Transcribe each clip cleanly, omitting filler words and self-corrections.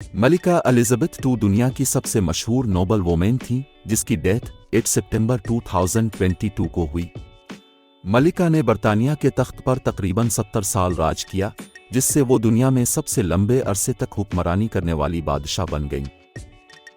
मलिका Elizabeth II दुनिया की सबसे मशहूर नोबल वुमेन थी जिसकी डेथ 8 सितंबर 2022 को हुई। मलिका ने बरतानिया के तख्त पर तकरीबन 70 साल राज किया, जिससे वो दुनिया में सबसे लंबे अरसे तक हुक्मरानी करने वाली बादशाह बन गईं।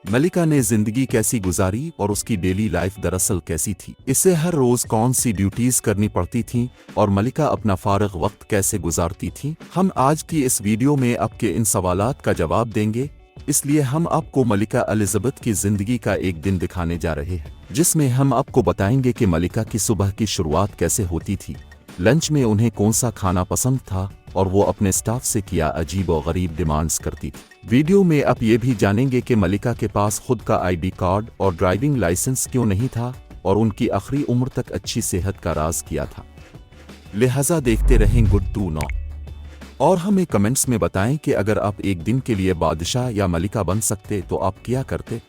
मलिका ने जिंदगी कैसी गुजारी और उसकी डेली लाइफ दरअसल कैसी थी, इसे हर रोज कौन सी ड्यूटीज करनी पड़ती थीं और मलिका अपना फारग वक्त कैसे गुजारती थीं, हम आज की इस वीडियो में आपके इन सवालात का जवाब देंगे। इसलिए हम आपको मलिका एलिजाबेथ की जिंदगी का एक दिन दिखाने जा रहे हैं, जिसमें हम आपको बताएंगे कि मलिका की सुबह की शुरुआत कैसे होती थी, लंच में उन्हें कौन सा खाना पसंद था और वो अपने स्टाफ से क्या अजीब और गरीब डिमांड्स करती थी। वीडियो में आप ये भी जानेंगे कि मलिका के पास खुद का आईडी कार्ड और ड्राइविंग लाइसेंस क्यों नहीं था और उनकी आखिरी उम्र तक अच्छी सेहत का राज किया था। लिहाजा देखते रहें गुड टू नो और हमें कमेंट्स में बताएं कि अगर आप एक दिन के लिए बादशाह या मलिका बन सकते तो आप क्या करते।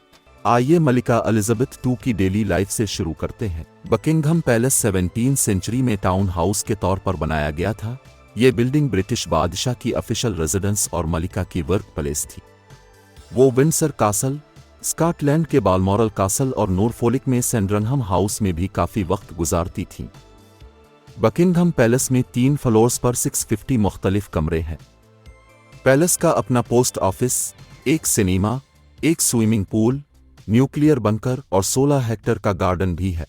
आइए मलिका एलिजाबेथ II की डेली लाइफ से शुरू करते हैं। बकिंघम पैलेस 17वीं सेंचुरी में टाउन हाउस के तौर पर बनाया गया था। ये बिल्डिंग ब्रिटिश बादशाह की ऑफिशियल रेजिडेंस और मलिका की वर्क प्लेस थी। वो विंडसर कासल, स्कॉटलैंड के बालमोरल कासल और नॉरफोलिक में सैंड्रनहम हाउस में भी काफी वक्त गुजारती थीं। बकिंघम पैलेस में 3 फ्लोर्स पर 650 मुख्तलिफ कमरे हैं। पैलेस का अपना पोस्ट ऑफिस, एक सिनेमा, एक स्विमिंग पूल, न्यूक्लियर बंकर और 16 हेक्टेयर का गार्डन भी है।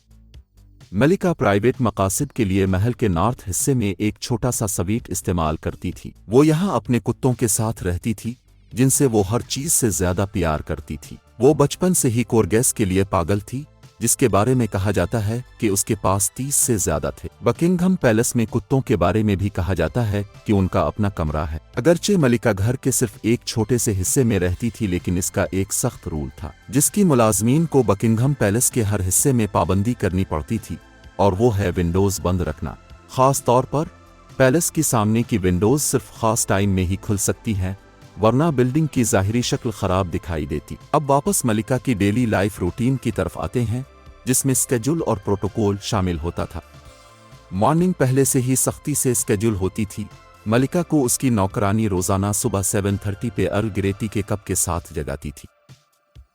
मलिका प्राइवेट मकासद के लिए महल के नॉर्थ हिस्से में एक छोटा सा स्वीट इस्तेमाल करती थी। वो यहाँ अपने कुत्तों के साथ रहती थी, जिनसे वो हर चीज से ज्यादा प्यार करती थी। वो बचपन से ही कोरगेस के लिए पागल थी, जिसके बारे में कहा जाता है कि उसके पास 30 से ज्यादा थे। बकिंघम पैलेस में कुत्तों के बारे में भी कहा जाता है कि उनका अपना कमरा है। अगरचे मलिका घर के सिर्फ एक छोटे से हिस्से में रहती थी, लेकिन इसका एक सख्त रूल था जिसकी मुलाजमीन को बकिंघम पैलेस के हर हिस्से में पाबंदी करनी पड़ती थी, और वो है विंडोज बंद रखना। खास तौर पर पैलेस की सामने की विंडोज सिर्फ खास टाइम में ही खुल सकती हैं, वरना बिल्डिंग की जाहिरी शक्ल खराब दिखाई देती। अब वापस मलिका की डेली लाइफ रूटीन की तरफ आते हैं, जिसमें स्केड्यूल और प्रोटोकॉल शामिल होता था। मॉर्निंग पहले से ही सख्ती से स्केड्यूल होती थी। मलिका को उसकी नौकरानी रोजाना सुबह 7:30 पे अर्ल ग्रे के कप के साथ जगाती थी।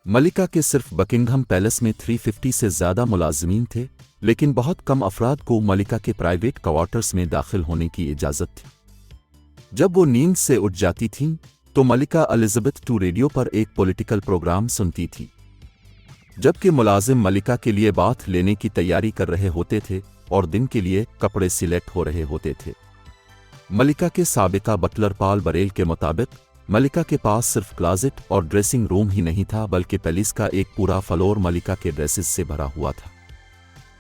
मलिका के सिर्फ बकिंघम पैलेस में 350 से ज्यादा मुलाजमीन थे, लेकिन बहुत कम अफराद को मलिका के प्राइवेट क्वार्टर्स में दाखिल होने की इजाजत थी। जब वो नींद से उठ जाती थीं, तो मलिका एलिजाबेथ II रेडियो पर एक पॉलिटिकल प्रोग्राम सुनती थी, जबकि मुलाजिम मलिका के लिए बाथ लेने की तैयारी कर रहे होते थे और दिन के लिए कपड़े सिलेक्ट हो रहे होते थे। मलिका के साबिका बटलर पॉल बरेल के मुताबिक मलिका के पास सिर्फ क्लाजेट और ड्रेसिंग रूम ही नहीं था, बल्कि पैलेस का एक पूरा फ्लोर मलिका के ड्रेसेस से भरा हुआ था,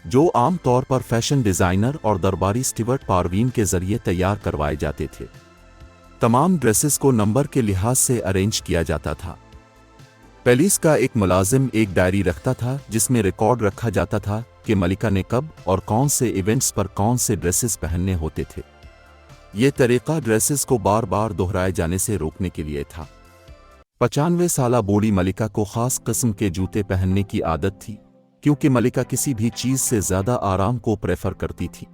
जो आम तौर पर फैशन डिजाइनर और दरबारी स्टीवर्ट पारवीन के जरिए तैयार करवाए जाते थे। तमाम ड्रेसेस को नंबर के लिहाज से अरेंज किया जाता था। पैलेस का एक मुलाजिम एक डायरी रखता था, जिसमें रिकॉर्ड रखा जाता था कि मलिका ने कब और कौन से इवेंट्स पर कौन से ड्रेसेस पहनने होते थे। ये तरीका ड्रेसेस को बार बार दोहराए जाने से रोकने के लिए था। 95 साला बूढ़ी मलिका को खास किस्म के जूते पहनने की आदत थी, क्योंकि मलिका किसी भी चीज से ज्यादा आराम को प्रेफर करती थी।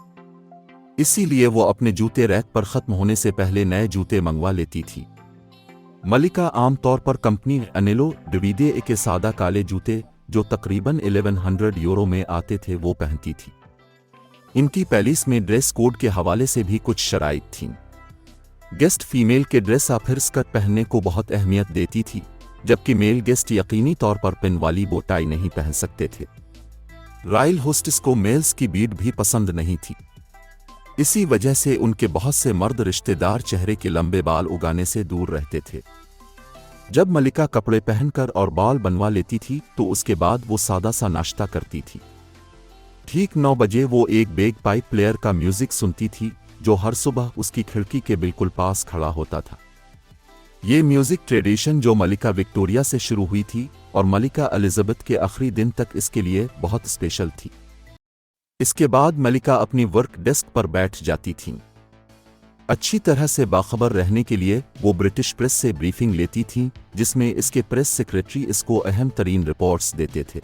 इसीलिए वो अपने जूते रैक पर खत्म होने से पहले नए जूते मंगवा लेती थी। मलिका आमतौर पर कंपनी अनेलो डिविडे के सादा काले जूते, जो तकरीबन 1100 यूरो में आते थे, वो पहनती थी। इनकी पैलेस में ड्रेस कोड के हवाले से भी कुछ शराइत थीं। गेस्ट फीमेल के ड्रेस या फिर स्कर्ट पहनने को बहुत अहमियत देती थी, जबकि मेल गेस्ट यकीनी तौर पर पिन वाली बोटाई नहीं पहन सकते थे। रॉयल होस्टेस को मेल्स की बीड भी पसंद नहीं थी। इसी वजह से उनके बहुत से मर्द रिश्तेदार चेहरे के लंबे बाल उगाने से दूर रहते थे। जब मलिका कपड़े पहनकर और बाल बनवा लेती थी, तो उसके बाद वो सादा सा नाश्ता करती थी। ठीक 9 बजे वो एक बेग पाइप प्लेयर का म्यूजिक सुनती थी, जो हर सुबह उसकी खिड़की के बिल्कुल पास खड़ा होता था। ये म्यूजिक ट्रेडिशन जो मलिका विक्टोरिया से शुरू हुई थी और मलिका एलिजाबेथ के आखिरी दिन तक इसके लिए बहुत स्पेशल थी। इसके बाद मलिका अपनी वर्क डेस्क पर बैठ जाती थीं। अच्छी तरह से बाखबर रहने के लिए वो ब्रिटिश प्रेस से ब्रीफिंग लेती थीं, जिसमें इसके प्रेस सेक्रेटरी इसको अहम तरीन रिपोर्ट्स देते थे।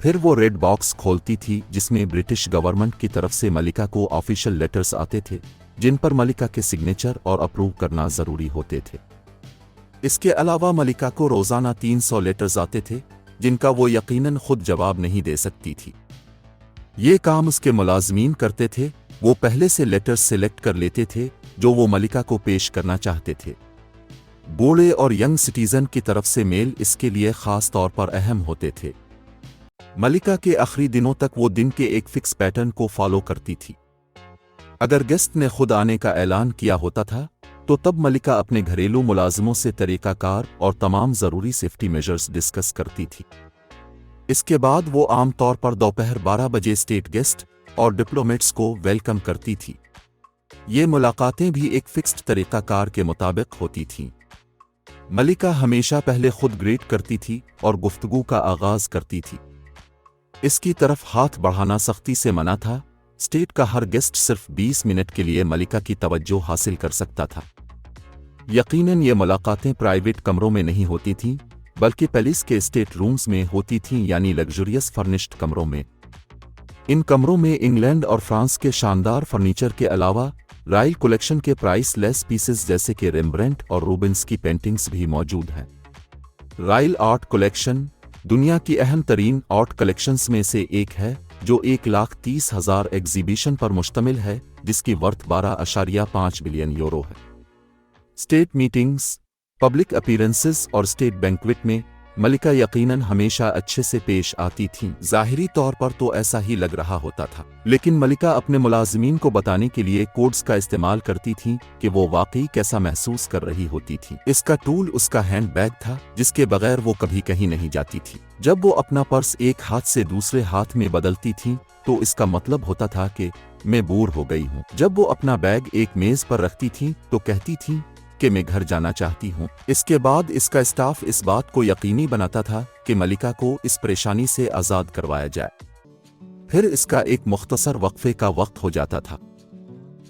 फिर वो रेड बॉक्स खोलती थी, जिसमें ब्रिटिश गवर्नमेंट की तरफ से मलिका को ऑफिशियल लेटर्स आते थे, जिन पर मलिका के सिग्नेचर और अप्रूव करना जरूरी होते थे। इसके अलावा मलिका को रोज़ाना 300 लेटर्स आते थे जिनका वो यकीनन खुद जवाब नहीं दे सकती थी। ये काम उसके मुलाजमीन करते थे। वो पहले से लेटर्स सिलेक्ट कर लेते थे जो वो मलिका को पेश करना चाहते थे। बूढ़े और यंग सिटीजन की तरफ से मेल इसके लिए खास तौर पर अहम होते थे। मलिका के आखिरी दिनों तक वो दिन के एक फिक्स पैटर्न को फॉलो करती थी। अगर गेस्ट ने खुद आने का ऐलान किया होता था तो तब मलिका अपने घरेलू मुलाजिमों से तरीकाकार और तमाम ज़रूरी सेफ्टी मेजर्स डिस्कस करती थी। इसके बाद वो आमतौर पर दोपहर 12 बजे स्टेट गेस्ट और डिप्लोमेट्स को वेलकम करती थी। ये मुलाकातें भी एक फिक्स्ड तरीकाकार के मुताबिक होती थीं। मलिका हमेशा पहले खुद ग्रीट करती थी और गुफ्तगू का आगाज करती थी। इसकी तरफ हाथ बढ़ाना सख्ती से मना था। स्टेट का हर गेस्ट सिर्फ 20 मिनट के लिए मलिका की तवज्जो हासिल कर सकता था। यकीनन ये मुलाकातें प्राइवेट कमरों में नहीं होती थीं बल्कि पैलेस के स्टेट रूम्स में होती थीं, यानी लग्जरियस फर्निश्ड कमरों में। इन कमरों में इंग्लैंड और फ्रांस के शानदार फर्नीचर के अलावा रॉयल कलेक्शन के प्राइस लेस पीसेस जैसे कि रेम्ब्रेंट और रूबेंस की पेंटिंग्स भी मौजूद हैं। रॉयल आर्ट कलेक्शन दुनिया की अहम तरीन आर्ट कलेक्शंस में से एक है जो 1,30,000 एग्जीबिशन पर मुश्तमिल है, जिसकी वर्थ 12.5 बिलियन यूरो है। स्टेट मीटिंग्स, पब्लिक अपीयरेंसेस और स्टेट बैंक्वेट में मलिका यकीनन हमेशा अच्छे से पेश आती थीं। ज़ाहिरी तौर पर तो ऐसा ही लग रहा होता था, लेकिन मलिका अपने मुलाजिमीन को बताने के लिए कोड्स का इस्तेमाल करती थीं कि वो वाकई कैसा महसूस कर रही होती थी। इसका टूल उसका हैंड बैग था जिसके बगैर वो कभी कहीं नहीं जाती थी। जब वो अपना पर्स एक हाथ से दूसरे हाथ में बदलती थीं तो इसका मतलब होता था कि मैं बोर हो गई हूँ। जब वो अपना बैग एक मेज पर रखती थीं तो कहती थीं कि मैं घर जाना चाहती हूँ। इसके बाद इसका स्टाफ इस बात को यकीनी बनाता था कि मलिका को इस परेशानी से आज़ाद करवाया जाए। फिर इसका एक मुख्तसर वक्फे का वक्त हो जाता था।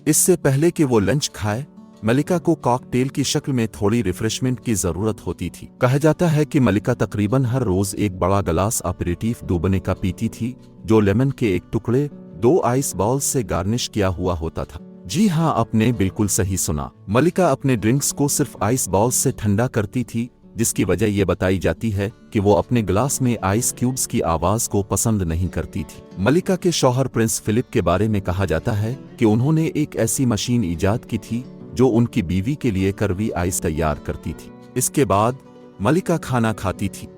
इससे पहले कि वो लंच खाए, मलिका को कॉकटेल की शक्ल में थोड़ी रिफ्रेशमेंट की ज़रूरत होती थी। कहा जाता है कि मलिका तकरीबन हर रोज़ एक बड़ा गिलास अपेरिटिव डूबने का पीती थी जो लेमन के एक टुकड़े 2 आइस बॉल्स से गार्निश किया हुआ होता था। जी हाँ, आपने बिल्कुल सही सुना। मलिका अपने ड्रिंक्स को सिर्फ आइस बॉल्स से ठंडा करती थी, जिसकी वजह यह बताई जाती है कि वो अपने गिलास में आइस क्यूब्स की आवाज को पसंद नहीं करती थी। मलिका के शौहर प्रिंस फिलिप के बारे में कहा जाता है कि उन्होंने एक ऐसी मशीन ईजाद की थी जो उनकी बीवी के लिए कड़वी आइस तैयार करती थी। इसके बाद मलिका खाना खाती थी।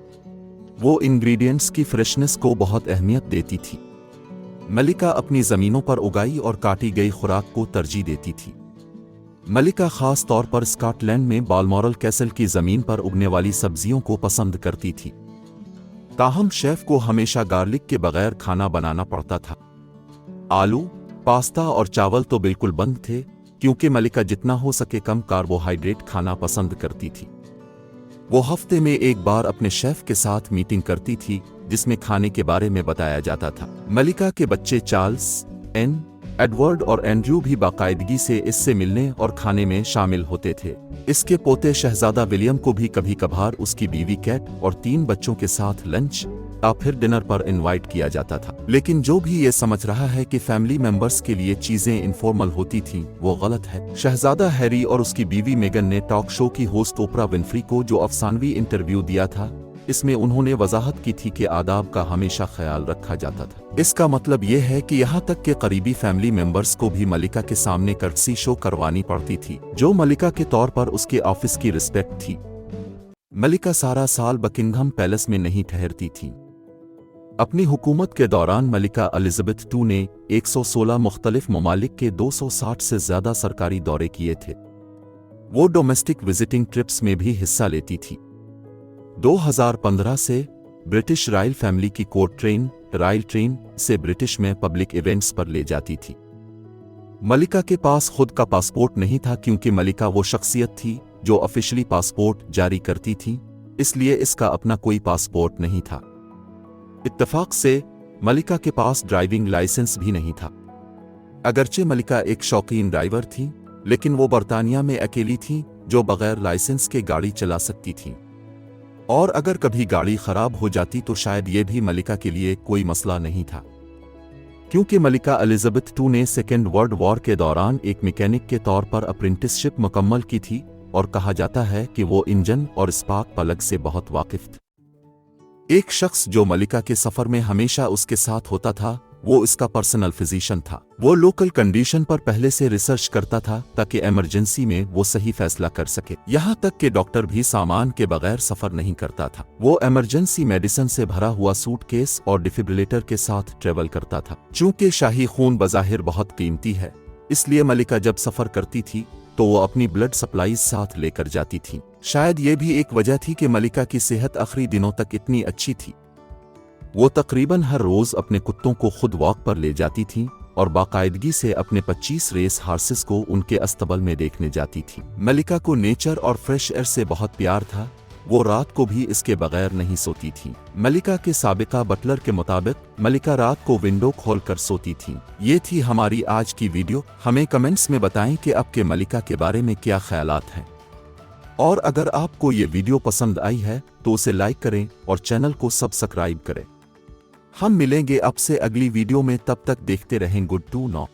वो इंग्रेडिएंट्स की फ्रेशनेस को बहुत अहमियत देती थी। मलिका अपनी ज़मीनों पर उगाई और काटी गई खुराक को तरजीह देती थी। मलिका ख़ास तौर पर स्कॉटलैंड में बालमोरल कैसल की ज़मीन पर उगने वाली सब्जियों को पसंद करती थी। ताहम शेफ को हमेशा गार्लिक के बगैर खाना बनाना पड़ता था। आलू, पास्ता और चावल तो बिल्कुल बंद थे क्योंकि मलिका जितना हो सके कम कार्बोहाइड्रेट खाना पसंद करती थी। वो हफ्ते में एक बार अपने शेफ के साथ मीटिंग करती थी जिसमें खाने के बारे में बताया जाता था। मलिका के बच्चे चार्ल्स, एन, एडवर्ड और एंड्रयू भी बाकायदगी से इससे मिलने और खाने में शामिल होते थे। इसके पोते शहजादा विलियम को भी कभी कभार उसकी बीवी कैट और 3 बच्चों के साथ लंच या फिर डिनर पर इनवाइट किया जाता था। लेकिन जो भी ये समझ रहा है कि फैमिली मेंबर्स के लिए चीजें इनफॉर्मल होती थीं, वो गलत है। शहजादा हैरी और उसकी बीवी मेगन ने टॉक शो की होस्ट ओपरा विन्फ्री को जो अफसानवी इंटरव्यू दिया था, इसमें उन्होंने वजाहत की थी कि आदाब का हमेशा ख्याल रखा जाता था। इसका मतलब यह है कि यहाँ तक के करीबी फैमिली मेंबर्स को भी मलिका के सामने कर्टसी शो करवानी पड़ती थी, जो मलिका के तौर पर उसके ऑफिस की रिस्पेक्ट थी। मलिका सारा साल बकिंघम पैलेस में नहीं ठहरती थी। अपनी हुकूमत के दौरान मलिका एलिजाबेथ II ने 116 मुख्तलिफ ममालिक के 260 से ज्यादा सरकारी दौरे किए थे। वो डोमेस्टिक विजिटिंग ट्रिप्स में भी हिस्सा लेती थी। 2015 से ब्रिटिश रॉयल फैमिली की कोर्ट ट्रेन रॉयल ट्रेन से ब्रिटिश में पब्लिक इवेंट्स पर ले जाती थी। मलिका के पास खुद का पासपोर्ट नहीं था क्योंकि मलिका वो शख्सियत थी जो ऑफिशियली पासपोर्ट जारी करती थी, इसलिए इसका अपना कोई पासपोर्ट नहीं था। इत्तेफाक से मलिका के पास ड्राइविंग लाइसेंस भी नहीं था। अगरचे मलिका एक शौकीन ड्राइवर थी, लेकिन वो बरतानिया में अकेली थी जो बगैर लाइसेंस के गाड़ी चला सकती थी। और अगर कभी गाड़ी खराब हो जाती तो शायद ये भी मलिका के लिए कोई मसला नहीं था, क्योंकि मलिका एलिजाबेथ II ने सेकेंड वर्ल्ड वॉर के दौरान एक मैकेनिक के तौर पर अप्रेंटिसशिप मुकम्मल की थी और कहा जाता है कि वो इंजन और स्पार्क प्लग से बहुत वाकिफ थी। एक शख्स जो मलिका के सफर में हमेशा उसके साथ होता था वो इसका पर्सनल फिजिशियन था। वो लोकल कंडीशन पर पहले से रिसर्च करता था ताकि इमरजेंसी में वो सही फैसला कर सके। यहाँ तक कि डॉक्टर भी सामान के बगैर सफर नहीं करता था। वो इमरजेंसी मेडिसिन से भरा हुआ सूटकेस और डिफिब्रिलेटर के साथ ट्रेवल करता था। चूंकि शाही खून बज़ाहिर बहुत कीमती है, इसलिए मलिका जब सफर करती थी तो वो अपनी ब्लड सप्लाई साथ लेकर जाती थी। शायद ये भी एक वजह थी कि मलिका की सेहत आखिरी दिनों तक इतनी अच्छी थी। वो तकरीबन हर रोज अपने कुत्तों को खुद वॉक पर ले जाती थी और बाकायदगी से अपने 25 रेस हार्सेस को उनके अस्तबल में देखने जाती थी। मलिका को नेचर और फ्रेश एयर से बहुत प्यार था। वो रात को भी इसके बगैर नहीं सोती थी। मलिका के साबिका बटलर के मुताबिक मलिका रात को विंडो खोलकर सोती थी। ये थी हमारी आज की वीडियो। हमें कमेंट्स में बताएं कि आपके मलिका के बारे में क्या ख्यालात हैं, और अगर आपको ये वीडियो पसंद आई है तो उसे लाइक करें और चैनल को सब्सक्राइब करें। हम मिलेंगे आपसे अगली वीडियो में, तब तक देखते रहें गुड टू नो।